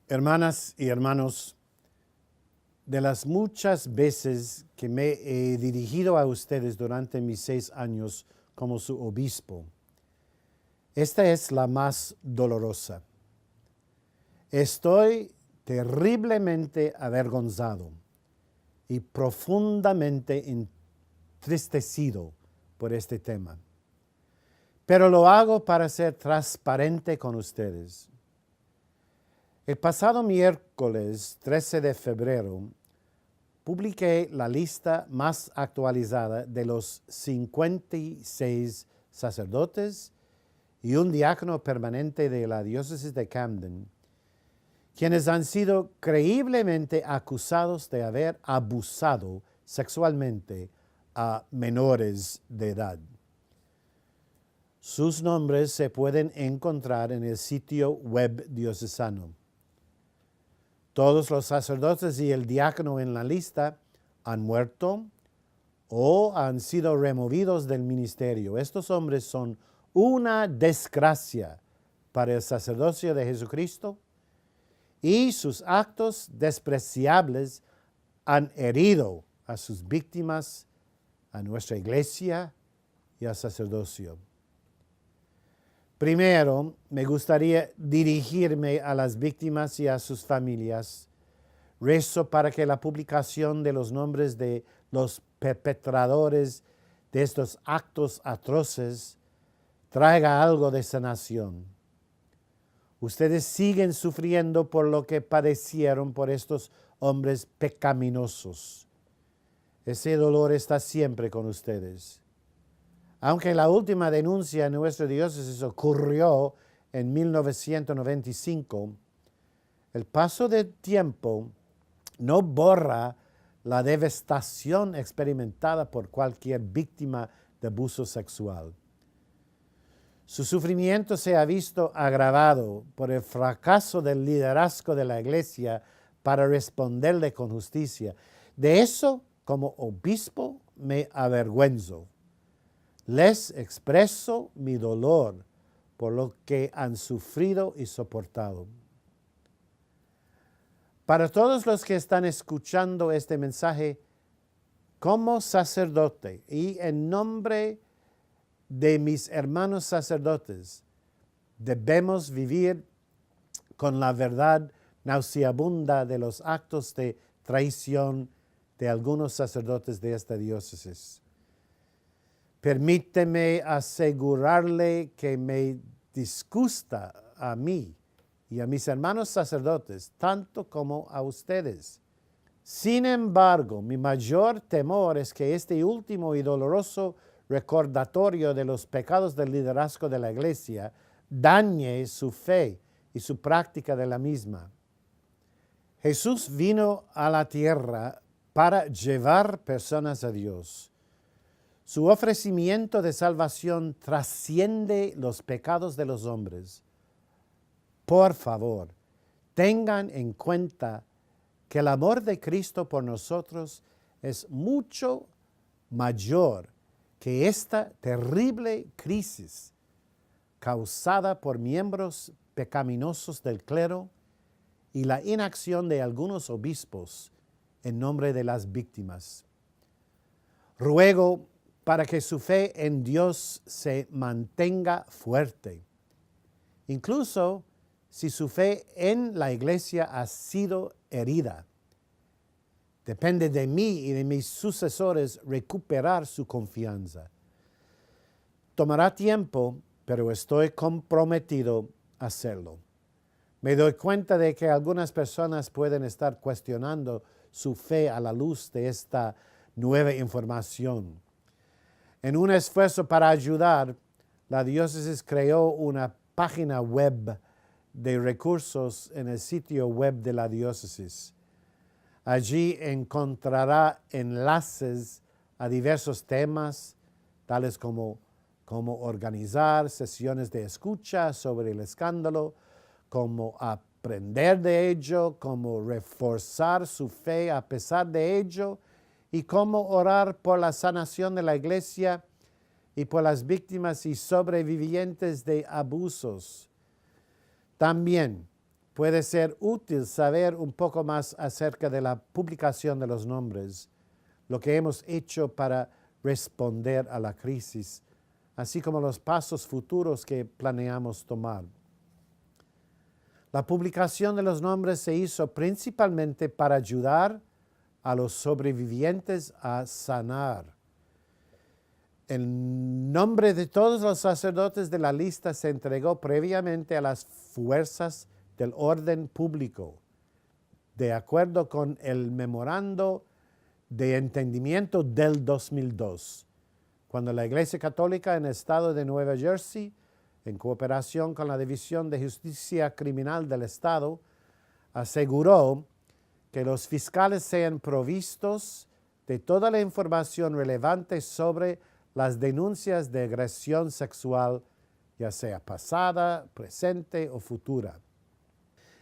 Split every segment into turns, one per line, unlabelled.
Hermanas y hermanos, de las muchas veces que me he dirigido a ustedes durante mis 6 años como su obispo, esta es la más dolorosa. Estoy terriblemente avergonzado y profundamente entristecido por este tema. Pero lo hago para ser transparente con ustedes. El pasado miércoles 13 de febrero publiqué la lista más actualizada de los 56 sacerdotes y un diácono permanente de la diócesis de Camden, quienes han sido creíblemente acusados de haber abusado sexualmente a menores de edad. Sus nombres se pueden encontrar en el sitio web diocesano. Todos los sacerdotes y el diácono en la lista han muerto o han sido removidos del ministerio. Estos hombres son una desgracia para el sacerdocio de Jesucristo y sus actos despreciables han herido a sus víctimas, a nuestra iglesia y al sacerdocio. Primero, me gustaría dirigirme a las víctimas y a sus familias. Rezo para que la publicación de los nombres de los perpetradores de estos actos atroces traiga algo de sanación. Ustedes siguen sufriendo por lo que padecieron por estos hombres pecaminosos. Ese dolor está siempre con ustedes. Aunque la última denuncia en nuestra diócesis ocurrió en 1995, el paso del tiempo no borra la devastación experimentada por cualquier víctima de abuso sexual. Su sufrimiento se ha visto agravado por el fracaso del liderazgo de la Iglesia para responderle con justicia. De eso, como obispo, me avergüenzo. Les expreso mi dolor por lo que han sufrido y soportado. Para todos los que están escuchando este mensaje, como sacerdote y en nombre de mis hermanos sacerdotes, debemos vivir con la verdad nauseabunda de los actos de traición de algunos sacerdotes de esta diócesis. Permíteme asegurarle que me disgusta a mí y a mis hermanos sacerdotes, tanto como a ustedes. Sin embargo, mi mayor temor es que este último y doloroso recordatorio de los pecados del liderazgo de la Iglesia dañe su fe y su práctica de la misma. Jesús vino a la tierra para llevar personas a Dios. Su ofrecimiento de salvación trasciende los pecados de los hombres. Por favor, tengan en cuenta que el amor de Cristo por nosotros es mucho mayor que esta terrible crisis causada por miembros pecaminosos del clero y la inacción de algunos obispos en nombre de las víctimas. Ruego para que su fe en Dios se mantenga fuerte, incluso si su fe en la Iglesia ha sido herida. Depende de mí y de mis sucesores recuperar su confianza. Tomará tiempo, pero estoy comprometido a hacerlo. Me doy cuenta de que algunas personas pueden estar cuestionando su fe a la luz de esta nueva información. En un esfuerzo para ayudar, la diócesis creó una página web de recursos en el sitio web de la diócesis. Allí encontrará enlaces a diversos temas, tales como cómo organizar sesiones de escucha sobre el escándalo, cómo aprender de ello, cómo reforzar su fe a pesar de ello, y cómo orar por la sanación de la Iglesia y por las víctimas y sobrevivientes de abusos. También puede ser útil saber un poco más acerca de la publicación de los nombres, lo que hemos hecho para responder a la crisis, así como los pasos futuros que planeamos tomar. La publicación de los nombres se hizo principalmente para ayudar a los sobrevivientes a sanar. El nombre de todos los sacerdotes de la lista se entregó previamente a las fuerzas del orden público, de acuerdo con el memorando de entendimiento del 2002, cuando la Iglesia Católica en el estado de Nueva Jersey, en cooperación con la División de Justicia Criminal del Estado, aseguró que los fiscales sean provistos de toda la información relevante sobre las denuncias de agresión sexual, ya sea pasada, presente o futura.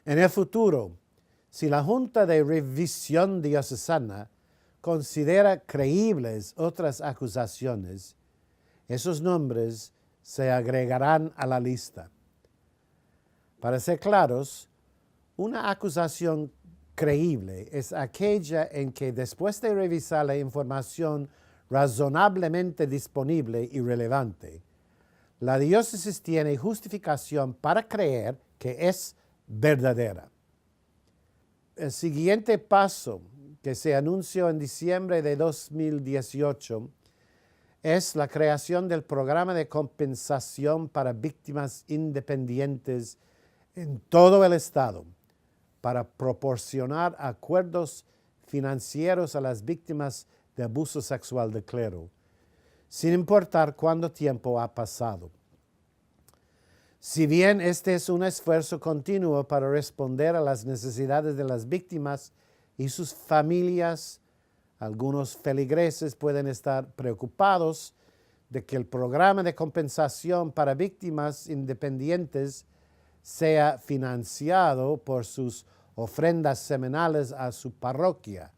En el futuro, si la Junta de Revisión Diocesana considera creíbles otras acusaciones, esos nombres se agregarán a la lista. Para ser claros, una acusación creíble es aquella en que después de revisar la información razonablemente disponible y relevante, la diócesis tiene justificación para creer que es verdadera. El siguiente paso que se anunció en diciembre de 2018 es la creación del programa de compensación para víctimas independientes en todo el estado para proporcionar acuerdos financieros a las víctimas de abuso sexual del clero, sin importar cuánto tiempo ha pasado. Si bien este es un esfuerzo continuo para responder a las necesidades de las víctimas y sus familias, algunos feligreses pueden estar preocupados de que el programa de compensación para víctimas independientes sea financiado por sus ofrendas semanales a su parroquia,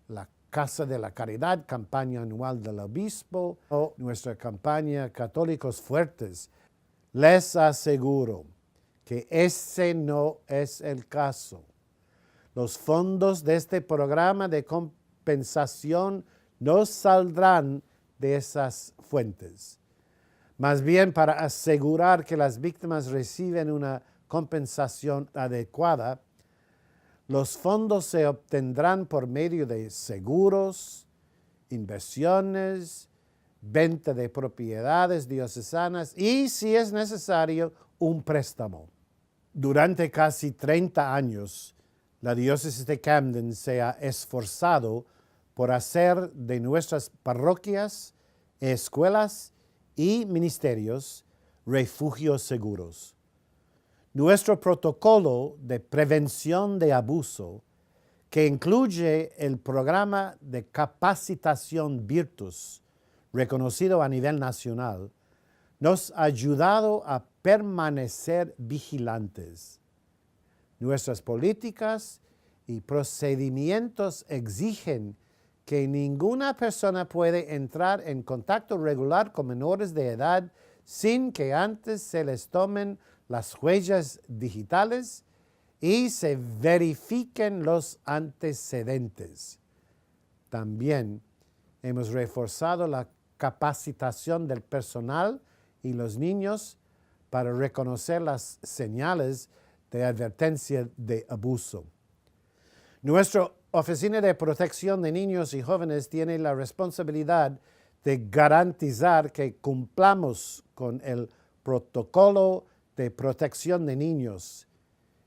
la Casa de la Caridad, campaña anual del obispo o nuestra campaña Católicos Fuertes. Les aseguro que ese no es el caso. Los fondos de este programa de compensación no saldrán de esas fuentes. Más bien, para asegurar que las víctimas reciben una compensación adecuada, los fondos se obtendrán por medio de seguros, inversiones, venta de propiedades diocesanas y, si es necesario, un préstamo. Durante casi 30 años, la diócesis de Camden se ha esforzado por hacer de nuestras parroquias, escuelas y ministerios refugios seguros. Nuestro protocolo de prevención de abuso, que incluye el programa de capacitación Virtus, reconocido a nivel nacional, nos ha ayudado a permanecer vigilantes. Nuestras políticas y procedimientos exigen que ninguna persona puede entrar en contacto regular con menores de edad sin que antes se les tomen las huellas digitales y se verifiquen los antecedentes. También hemos reforzado la capacitación del personal y los niños para reconocer las señales de advertencia de abuso. Nuestra Oficina de Protección de Niños y Jóvenes tiene la responsabilidad de garantizar que cumplamos con el protocolo de protección de niños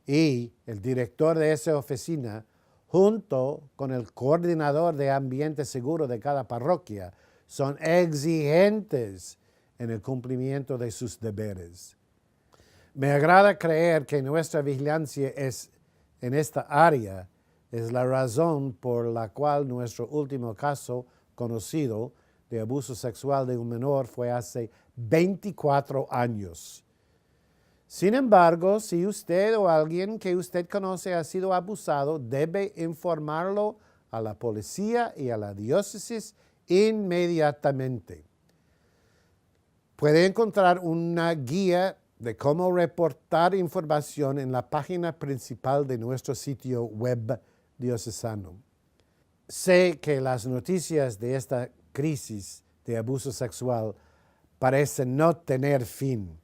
y el director de esa oficina, junto con el coordinador de ambiente seguro de cada parroquia, son exigentes en el cumplimiento de sus deberes. Me agrada creer que nuestra vigilancia en esta área es la razón por la cual nuestro último caso conocido de abuso sexual de un menor fue hace 24 años. Sin embargo, si usted o alguien que usted conoce ha sido abusado, debe informarlo a la policía y a la diócesis inmediatamente. Puede encontrar una guía de cómo reportar información en la página principal de nuestro sitio web diocesano. Sé que las noticias de esta crisis de abuso sexual parecen no tener fin,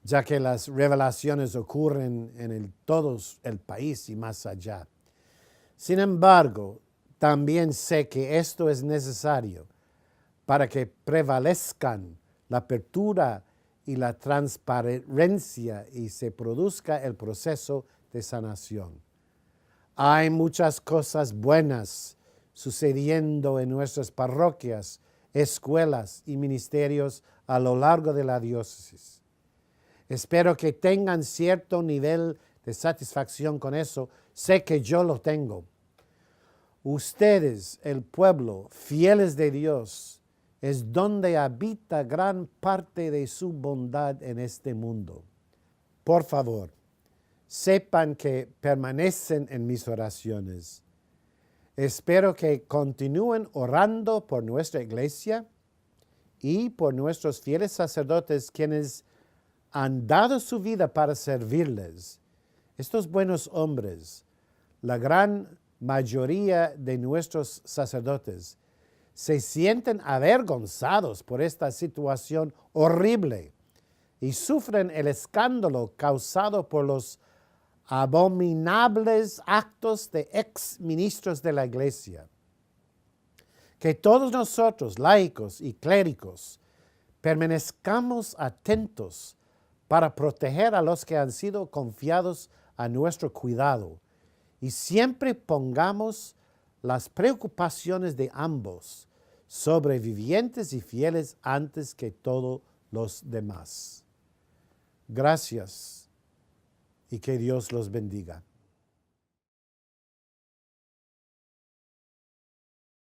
ya que las revelaciones ocurren en todo el país y más allá. Sin embargo, también sé que esto es necesario para que prevalezcan la apertura y la transparencia y se produzca el proceso de sanación. Hay muchas cosas buenas sucediendo en nuestras parroquias, escuelas y ministerios a lo largo de la diócesis. Espero que tengan cierto nivel de satisfacción con eso. Sé que yo lo tengo. Ustedes, el pueblo, fieles de Dios, es donde habita gran parte de su bondad en este mundo. Por favor, sepan que permanecen en mis oraciones. Espero que continúen orando por nuestra iglesia y por nuestros fieles sacerdotes quienes han dado su vida para servirles. Estos buenos hombres, la gran mayoría de nuestros sacerdotes, se sienten avergonzados por esta situación horrible y sufren el escándalo causado por los abominables actos de ex ministros de la Iglesia. Que todos nosotros, laicos y clérigos, permanezcamos atentos para proteger a los que han sido confiados a nuestro cuidado y siempre pongamos las preocupaciones de ambos, sobrevivientes y fieles, antes que todos los demás. Gracias y que Dios los bendiga.